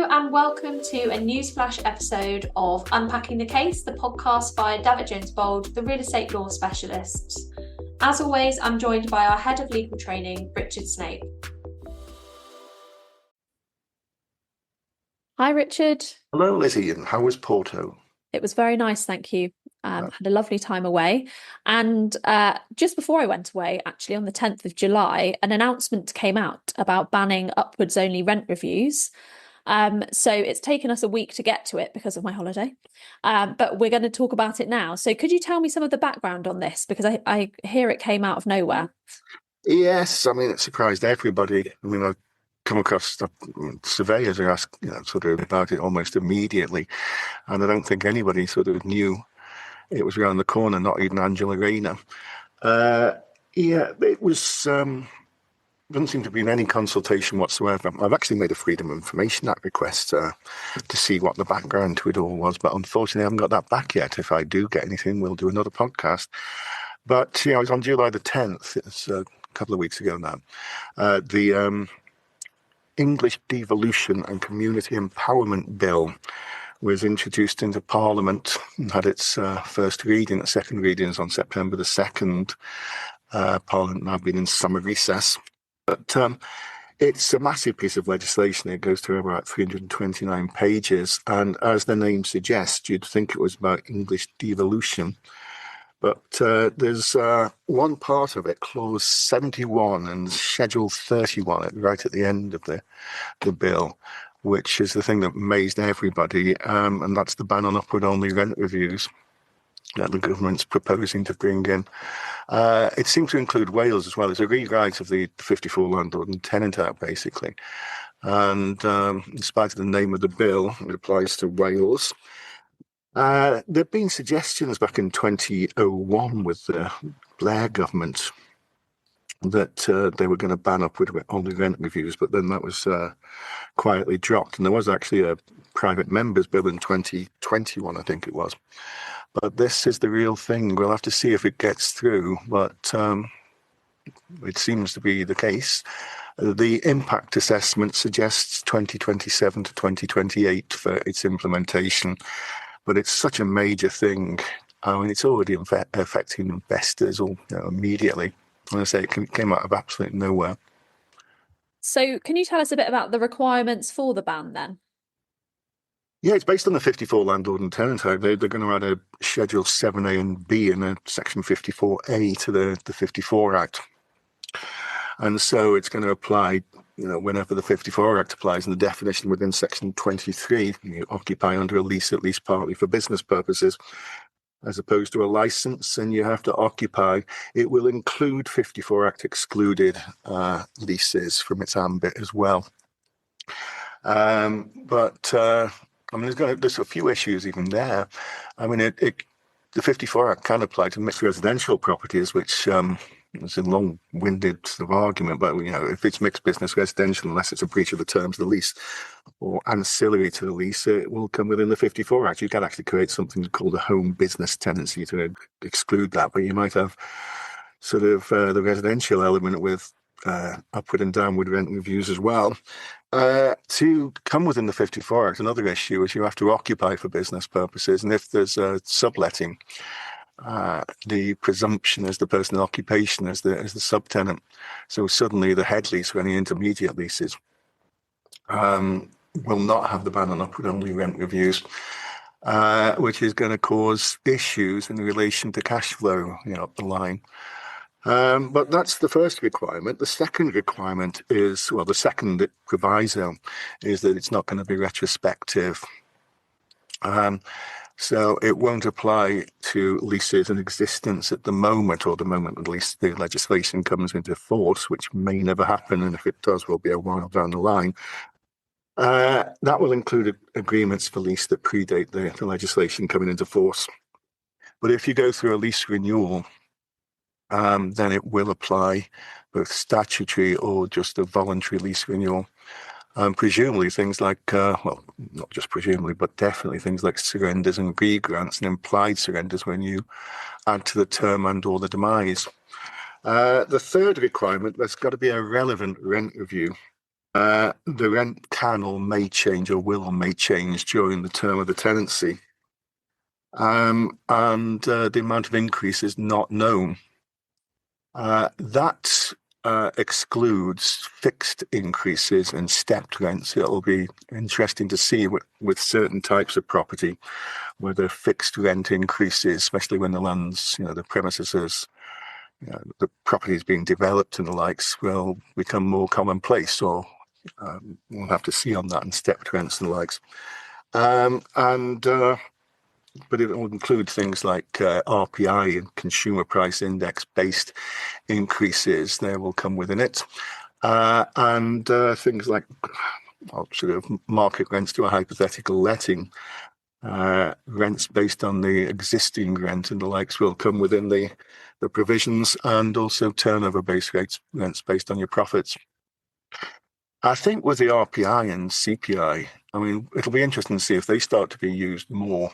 and welcome to a Newsflash episode of Unpacking the Case, the podcast by Davitt Jones Bould, the real estate law specialists. As always, I'm joined by our head of legal training, Richard Snape. Hi, Richard. Hello, Lizzie, and how was Porto? It was very nice, thank you. Had a lovely time away. And just before I went away, actually on the 10th of July, an announcement came out about banning upwards only rent reviews. So it's taken us a week to get to it because of my holiday, but we're going to talk about it now. So could you tell me some of the background on this? Because I hear it came out of nowhere. Yes, I mean, it surprised everybody. I mean, I've come across surveyors who asked, sort of about it almost immediately. And I don't think anybody sort of knew it was around the corner, not even Angela Rayner. It was... doesn't seem to be in any consultation whatsoever. I've actually made a Freedom of Information Act request to see what the background to it all was, but unfortunately I haven't got that back yet. If I do get anything, we'll do another podcast. But, it was on July the 10th, it's a couple of weeks ago now, the English Devolution and Community Empowerment Bill was introduced into Parliament and had its first reading, the second readings on September the 2nd. Parliament now been in summer recess. But it's a massive piece of legislation. It goes through about 329 pages. And as the name suggests, you'd think it was about English devolution. But there's one part of it, Clause 71 and Schedule 31, right at the end of the bill, which is the thing that amazed everybody. And that's the ban on upward-only rent reviews that the government's proposing to bring in. It seems to include Wales as well. It's a rewrite of the 54 Landlord and Tenant Act, basically. And in spite of the name of the bill, it applies to Wales. There have been suggestions back in 2001 with the Blair government that they were going to ban upward-only rent reviews, but then that was quietly dropped. And there was actually a private members bill in 2021, I think it was. But this is the real thing. We'll have to see if it gets through, but it seems to be the case. The impact assessment suggests 2027 to 2028 for its implementation, but it's such a major thing. I mean, it's already affecting investors immediately. And I say it came out of absolutely nowhere. So can you tell us a bit about the requirements for the ban then? Yeah, it's based on the 54 Landlord and Tenant Act. They're going to add a Schedule 7A and B and a Section 54A to the 54 Act. And so it's going to apply, whenever the 54 Act applies, and the definition within Section 23, you occupy under a lease at least partly for business purposes, as opposed to a license, and you have to occupy. It will include 54 Act excluded leases from its ambit as well. There's a few issues even there. I mean, the 54 Act can apply to mixed residential properties, which is a long-winded sort of argument, but, if it's mixed business residential, unless it's a breach of the terms of the lease or ancillary to the lease, it will come within the 54 Act. You can actually create something called a home business tenancy to exclude that, but you might have sort of the residential element with upward and downward rent reviews as well. To come within the 54 Act, another issue is you have to occupy for business purposes, and if there's a subletting, the presumption is the person in occupation as the subtenant. So suddenly the head lease or any intermediate leases will not have the ban on upward-only rent reviews, which is going to cause issues in relation to cash flow, up the line. But that's the first requirement. The second requirement is, the second proviso is that it's not going to be retrospective. So it won't apply to leases in existence at the moment, or the moment at least the legislation comes into force, which may never happen, and if it does, will be a while down the line. That will include agreements for lease that predate the legislation coming into force. But if you go through a lease renewal, then it will apply both statutory or just a voluntary lease renewal. Presumably things like, not just presumably, but definitely things like surrenders and re-grants and implied surrenders when you add to the term and or the demise. The third requirement, there's got to be a relevant rent review The rent can or may change or will or may change during the term of the tenancy. And the amount of increase is not known. That excludes fixed increases and stepped rents. It'll be interesting to see with certain types of property whether fixed rent increases, especially when the land's, the premises is, the property is being developed and the likes, will become more commonplace, or we'll have to see on that, and stepped rents and the likes. But it will include things like RPI and consumer price index based increases. They will come within it. And things like sort of market rents to a hypothetical letting. Rents based on the existing rent and the likes will come within the provisions, and also turnover-based rents based on your profits. I think with the RPI and CPI, I mean, it'll be interesting to see if they start to be used more,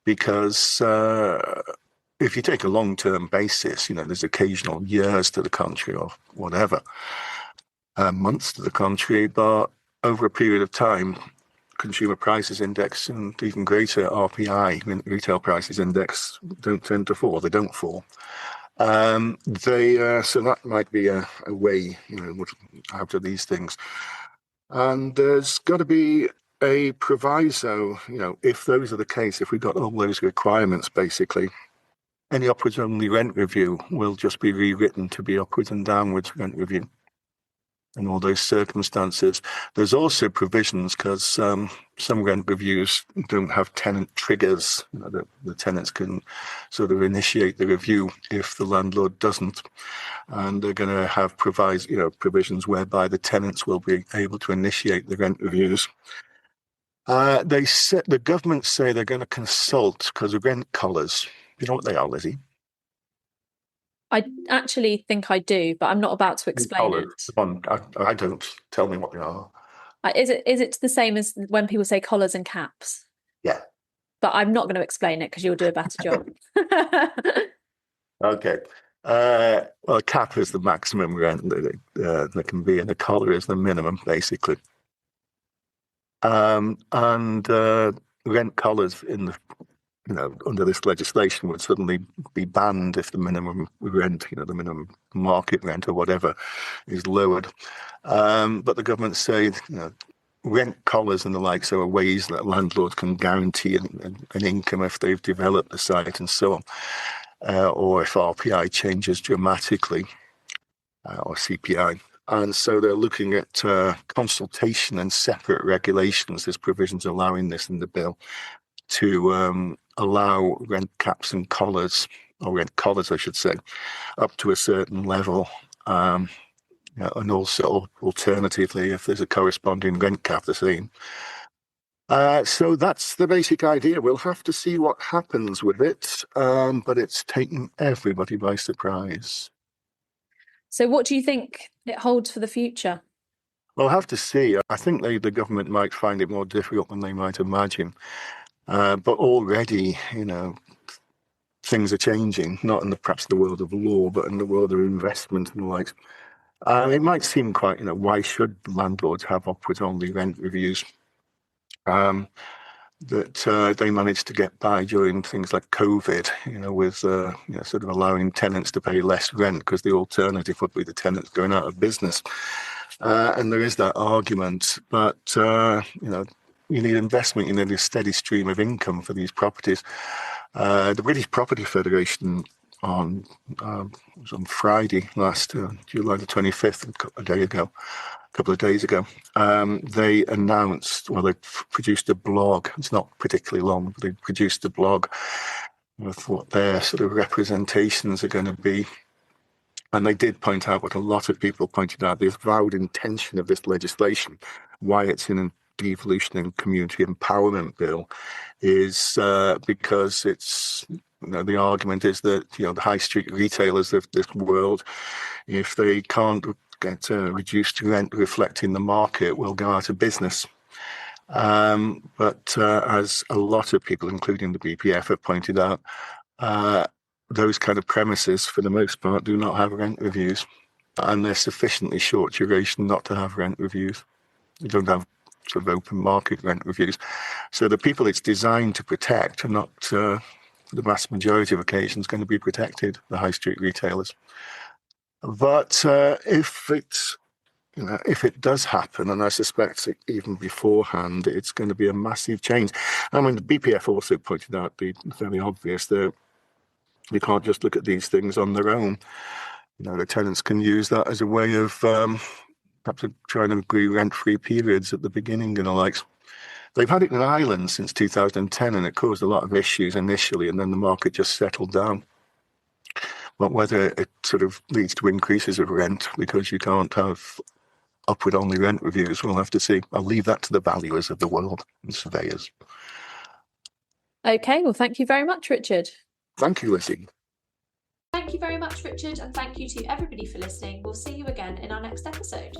because if you take a long-term basis, there's occasional years to the contrary or whatever, months to the contrary, but over a period of time, consumer prices index and even greater RPI, retail prices index, don't tend to fall. They don't fall. So that might be a way, out of these things. And there's got to be a proviso, if those are the case, if we've got all those requirements, basically, any upwards only rent review will just be rewritten to be upwards and downwards rent review in all those circumstances. There's also provisions, because some rent reviews don't have tenant triggers. The tenants can sort of initiate the review if the landlord doesn't. And they're going to have provisions whereby the tenants will be able to initiate the rent reviews. The government say they're going to consult, because of rent collars. You know what they are, Lizzie? I actually think I do, but I'm not about to explain it. I don't. Tell me what they are. Is it the same as when people say collars and caps? Yeah. But I'm not going to explain it because you'll do a better job. Okay. Well, a cap is the maximum rent that can be, and a collar is the minimum, basically. And rent collars in the under this legislation would suddenly be banned if the minimum rent, the minimum market rent or whatever, is lowered. But the government say, rent collars and the likes are ways that landlords can guarantee an income if they've developed the site and so on, or if RPI changes dramatically, or CPI. And so they're looking at consultation and separate regulations. There's provisions allowing this in the bill to allow rent caps and collars, or rent collars, I should say, up to a certain level. And also, alternatively, if there's a corresponding rent cap, the same. So that's the basic idea. We'll have to see what happens with it, but it's taken everybody by surprise. So what do you think it holds for the future? We'll have to see. I think the government might find it more difficult than they might imagine. But already, things are changing, not in perhaps the world of law, but in the world of investment and the like. It might seem quite, why should landlords have upwards-only rent reviews? That they managed to get by during things like COVID, with sort of allowing tenants to pay less rent, because the alternative would be the tenants going out of business. And there is that argument, but you need investment, you need a steady stream of income for these properties. The British Property Federation was on Friday last, July the 25th, a couple of days ago, they announced, they produced a blog. It's not particularly long, but they produced a blog with what their sort of representations are going to be. And they did point out what a lot of people pointed out, the avowed intention of this legislation, why it's in a Devolution and Community Empowerment Bill, is because it's, the argument is that, the high street retailers of this world, if they can't get reduced rent reflecting the market, will go out of business. But as a lot of people, including the BPF, have pointed out, those kind of premises, for the most part, do not have rent reviews. and they're sufficiently short duration not to have rent reviews. You don't have sort of open market rent reviews. So the people it's designed to protect are not, the vast majority of occasions, going to be protected, the high street retailers. But if it does happen, and I suspect even beforehand, it's going to be a massive change. I mean, the BPF also pointed out the very obvious that you can't just look at these things on their own. The tenants can use that as a way of perhaps trying to agree rent-free periods at the beginning and the likes. They've had it in Ireland since 2010, and it caused a lot of issues initially, and then the market just settled down. But whether it sort of leads to increases of rent because you can't have upward-only rent reviews, we'll have to see. I'll leave that to the valuers of the world and surveyors. Okay, well, thank you very much, Richard. Thank you, Lizzie. Thank you very much, Richard, and thank you to everybody for listening. We'll see you again in our next episode.